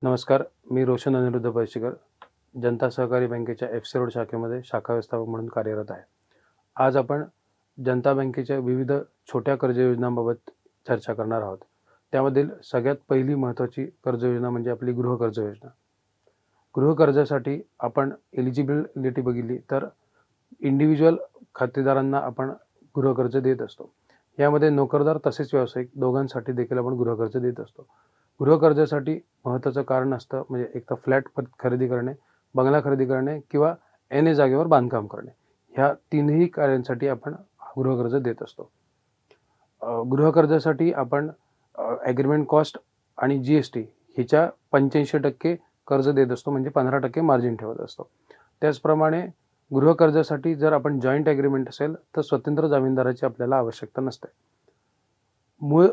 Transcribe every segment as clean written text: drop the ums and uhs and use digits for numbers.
नमस्कार. मी रोशन अनिरुद्ध पैसेकर, जनता सहकारी बँकेच्या एफ.सी. रोड शाखेमध्ये शाखा व्यवस्थापक म्हणून कार्यरत आहे. आज आपण जनता बँकेच्या विविध छोट्या कर्ज योजनांबाबत चर्चा करणार आहोत. त्यामधील सगळ्यात पहिली महत्त्वाची कर्ज योजना म्हणजे आपली गृहकर्ज योजना. गृहकर्जासाठी आपण एलिजिबिलिटी बघितली तर इंडिव्हिज्युअल खातेदारांना आपण गृहकर्ज देत असतो. यामध्ये नोकरदार तसेच व्यावसायिक दोघांसाठी देखील आपण गृहकर्ज देत असतो. गृहकर्जासाठी महत्त्वाचं कारण असतं म्हणजे एक तर फ्लॅट खरेदी करणे, बंगला खरेदी करणे किंवा एन ए जागेवर बांधकाम करणे. ह्या तीनही कार्यांसाठी आपण गृहकर्ज देत असतो. गृहकर्जासाठी आपण ॲग्रीमेंट कॉस्ट आणि GST हिच्या 85% कर्ज देत असतो, म्हणजे 15% मार्जिन ठेवत असतो. त्याचप्रमाणे गृहकर्जासाठी जर आपण जॉईंट ॲग्रीमेंट असेल तर स्वतंत्र जामीनदाराची आपल्याला आवश्यकता नसते. मूळ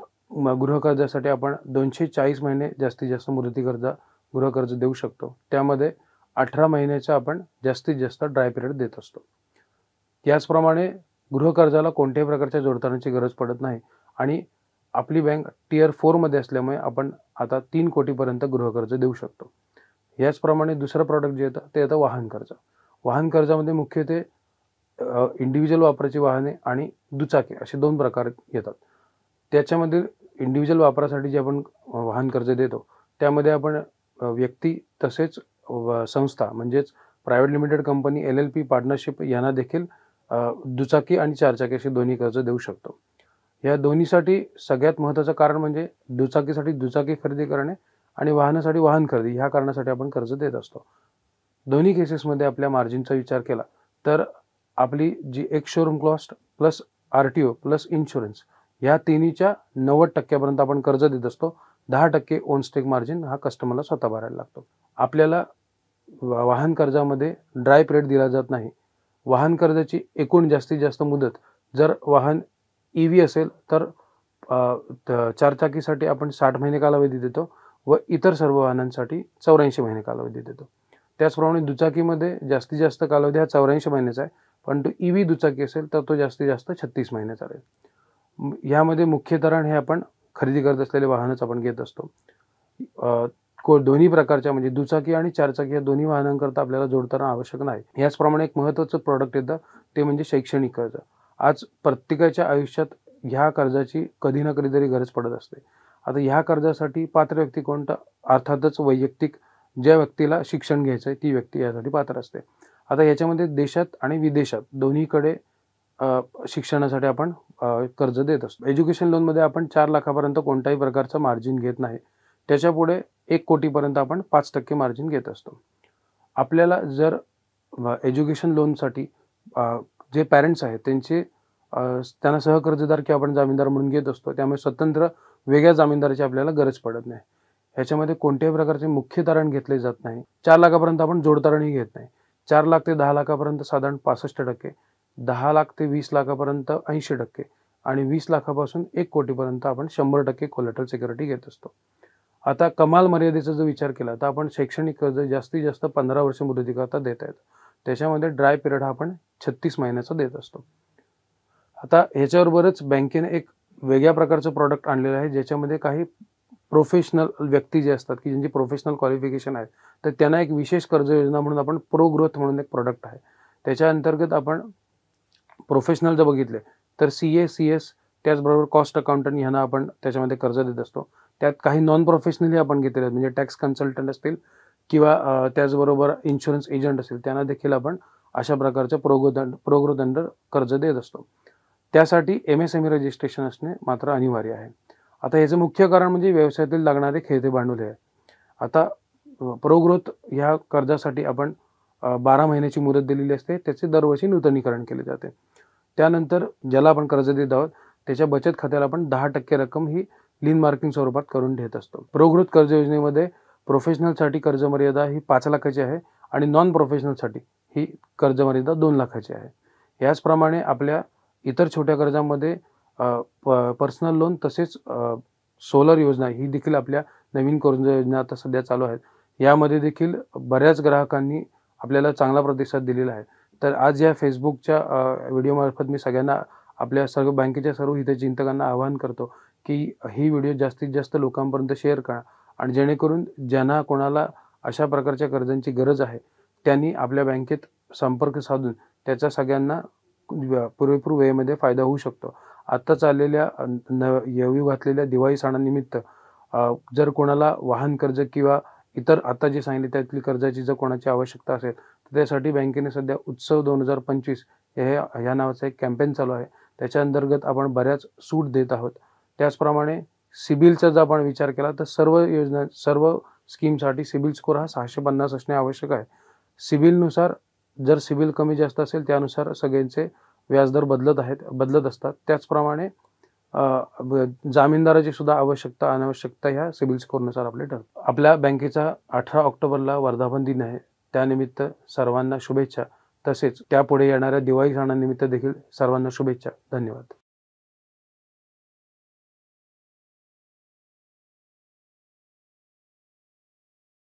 गृहकर्जासाठी आपण 240 महिने जास्तीत जास्त मुदतीकरता गृहकर्ज देऊ शकतो. त्यामध्ये 18 महिन्याचा आपण जास्तीत जास्त ड्राय पिरियड देत असतो. याचप्रमाणे गृहकर्जाला कोणत्याही प्रकारच्या जोडतानाची गरज पडत नाही आणि आपली बँक टियर 4 मध्ये असल्यामुळे आपण आता 3 कोटीपर्यंत गृहकर्ज देऊ शकतो. याचप्रमाणे दुसरं प्रॉडक्ट जे येतं ते येतं वाहन कर्ज. वाहन कर्जामध्ये मुख्यत्वे इंडिव्हिज्युअल वापराची वाहने आणि दुचाकी असे 2 प्रकार येतात. त्याच्यामध्ये इंडिव्हिज्युअल वापरासाठी जे आपण वाहन कर्ज देतो त्यामध्ये आपण व्यक्ती तसेच संस्था म्हणजेच private limited company, LLP, partnership यांना देखील दुचाकी आणि चारचाकी असे दोन्ही कर्ज देऊ शकतो. या दोन्हीसाठी सगळ्यात महत्त्वाचं कारण म्हणजे दुचाकीसाठी दुचाकी खरेदी करणे आणि वाहनासाठी वाहन खरेदी ह्या कारणासाठी आपण कर्ज देत असतो. दोन्ही केसेसमध्ये आपल्या मार्जिनचा विचार केला तर आपली जी एक showroom cost plus RTO plus insurance या तिन्हीच्या 90% आपण कर्ज देत असतो. 10% ओन स्टेक मार्जिन हा कस्टमरला स्वतः भरायला लागतो. आपल्याला वाहन कर्जामध्ये ड्राय पिरियड दिला जात नाही. वाहन कर्जाची एकूण जास्तीत जास्त मुदत जर वाहन EV असेल तर चारचाकीसाठी आपण 60 महिने कालावधी देतो व इतर सर्व वाहनांसाठी 84 महिने कालावधी देतो. त्याचप्रमाणे दुचाकीमध्ये जास्तीत जास्त कालावधी हा 84 महिन्याचा आहे, परंतु EV दुचाकी असेल तर तो जास्तीत जास्त 36 महिन्याचा राहील. यामध्ये मुख्य तारण हे आपण खरेदी करत असलेले वाहनच आपण घेत असतो. दोन्ही प्रकारच्या म्हणजे दुचाकी आणि चारचाकी या दोन्ही वाहनांकरता आपल्याला जोडताना आवश्यक नाही. याचप्रमाणे एक महत्त्वाचं प्रॉडक्ट येतं ते म्हणजे शैक्षणिक कर्ज. आज प्रत्येकाच्या आयुष्यात ह्या कर्जाची कधी ना कधीतरी गरज पडत असते. आता ह्या कर्जासाठी पात्र व्यक्ती कोणता? अर्थातच वैयक्तिक ज्या व्यक्तीला शिक्षण घ्यायचं आहे ती व्यक्ती यासाठी पात्र असते. आता याच्यामध्ये देशात आणि विदेशात दोन्हीकडे शिक्षणासाठी आपण कर्ज देत असतो. एज्युकेशन लोनमध्ये आपण 4 लाखापर्यंत कोणत्याही प्रकारचं मार्जिन घेत नाही. त्याच्यापुढे 1 कोटीपर्यंत आपण 5% मार्जिन घेत असतो. आपल्याला जर एज्युकेशन लोनसाठी जे पॅरेंट्स आहेत त्यांना सहकर्जदार किंवा आपण जामीनदार म्हणून घेत असतो, त्यामुळे स्वतंत्र वेगळ्या जामीनदाराची आपल्याला गरज पडत नाही. ह्याच्यामध्ये कोणत्याही प्रकारचे मुख्य तारण घेतले जात नाही. 4 लाखापर्यंत आपण जोडतारणही घेत नाही. 4 लाख ते 10 लाखापर्यंत साधारण 65%, 10 लाख ते 20 लाखापर्यंत 80% आणि 20 लाखापासून 1 कोटीपर्यंत आपण 100% कोलॅटरल सिक्युरिटी घेत असतो. आता कमाल मर्यादेचा जर विचार केला तर आपण शैक्षणिक कर्ज जास्तीत जास्त 15 वर्ष मुदतीकरता देत आहेत. त्याच्यामध्ये ड्राय पिरियड हा आपण 36 महिन्याचा देत असतो. आता ह्याच्याबरोबरच बँकेने एक वेगळ्या प्रकारचं प्रॉडक्ट आणलेलं आहे ज्याच्यामध्ये काही प्रोफेशनल व्यक्ती जे असतात की ज्यांची प्रोफेशनल क्वालिफिकेशन आहे तर त्यांना एक विशेष कर्ज योजना म्हणून आपण प्रो ग्रोथ म्हणून एक प्रॉडक्ट आहे. त्याच्या अंतर्गत आपण प्रोफेशनल जर बघितले तर CA, CS त्याचबरोबर कॉस्ट अकाउंटंट ह्यांना आपण त्याच्यामध्ये कर्ज देत असतो. त्यात काही नॉन प्रोफेशनली आपण घेतलेले आहेत म्हणजे टॅक्स कन्सल्टंट असतील किंवा त्याचबरोबर इन्शुरन्स एजंट असेल त्यांना देखील आपण अशा प्रकारचं प्रो ग्रोथ अंडर कर्ज देत असतो. त्यासाठी MSME रजिस्ट्रेशन असणे मात्र अनिवार्य आहे. आता याचं मुख्य कारण म्हणजे व्यवसायातील लागणारे खेळते भांडवल आहे. आता प्रो ग्रोथ ह्या कर्जासाठी आपण 12 महिन्याची मुदत दिलेली असते. त्याचे दरवर्षी नूतनीकरण केले जाते. त्यानंतर ज्याला आपण कर्ज देत आहोत त्याच्या बचत खात्याला आपण 10% रक्कम ही लीन मार्किंग स्वरूपात करून घेत असतो. प्रो ग्रोथ कर्ज योजनेमध्ये प्रोफेशनलसाठी कर्ज मर्यादा ही 5 लाखाची आहे आणि नॉन प्रोफेशनलसाठी ही कर्ज मर्यादा 2 लाखाची आहे. याचप्रमाणे आपल्या इतर छोट्या कर्जामध्ये पर्सनल लोन तसेच सोलर योजना ही देखील आपल्या नवीन कर्ज योजना आता सध्या चालू आहेत. यामध्ये देखील बऱ्याच ग्राहकांनी आपल्याला चांगला प्रतिसाद दिलेला आहे. तर आज या फेसबुकच्या व्हिडिओमार्फत मी सगळ्यांना आपल्या सर्व बँकेच्या सर्व हितचिंतकांना आवाहन करतो की ही व्हिडिओ जास्तीत जास्त लोकांपर्यंत शेअर करा आणि जेणेकरून ज्यांना कोणाला अशा प्रकारच्या कर्जांची गरज आहे त्यांनी आपल्या बँकेत संपर्क साधून त्याचा सगळ्यांना पुरेपूर वेळेमध्ये फायदा होऊ शकतो. आत्ता चाललेल्या येऊ घातलेल्या दिवाळी सणानिमित्त जर कोणाला वाहन कर्ज किंवा इतर आता जे सांगितले त्यातली कर्जाची जर कोणाची आवश्यकता असेल तर त्यासाठी बँकेने सध्या उत्सव 2025 ह्या नावाचा एक कॅम्पेन चालू आहे. त्याच्या अंतर्गत आपण बऱ्याच सूट देत आहोत. त्याचप्रमाणे सिबिलचा जर आपण विचार केला तर सर्व योजना सर्व स्कीमसाठी सिबिल स्कोर हा 650 असणे आवश्यक आहे. सिबिलनुसार जर सिबिल कमी जास्त असेल त्यानुसार सगळ्यांचे व्याजदर बदलत असतात. त्याचप्रमाणे जामीनदाराची सुद्धा आवश्यकता अनावश्यकता ह्या सिबिल स्कोरनुसार आपले ठरते. आपल्या बँकेचा 18 ऑक्टोबरला वर्धापन दिन आहे. त्यानिमित्त सर्वांना शुभेच्छा. तसेच त्यापुढे येणाऱ्या दिवाळी सणानिमित्त देखील सर्वांना शुभेच्छा. धन्यवाद.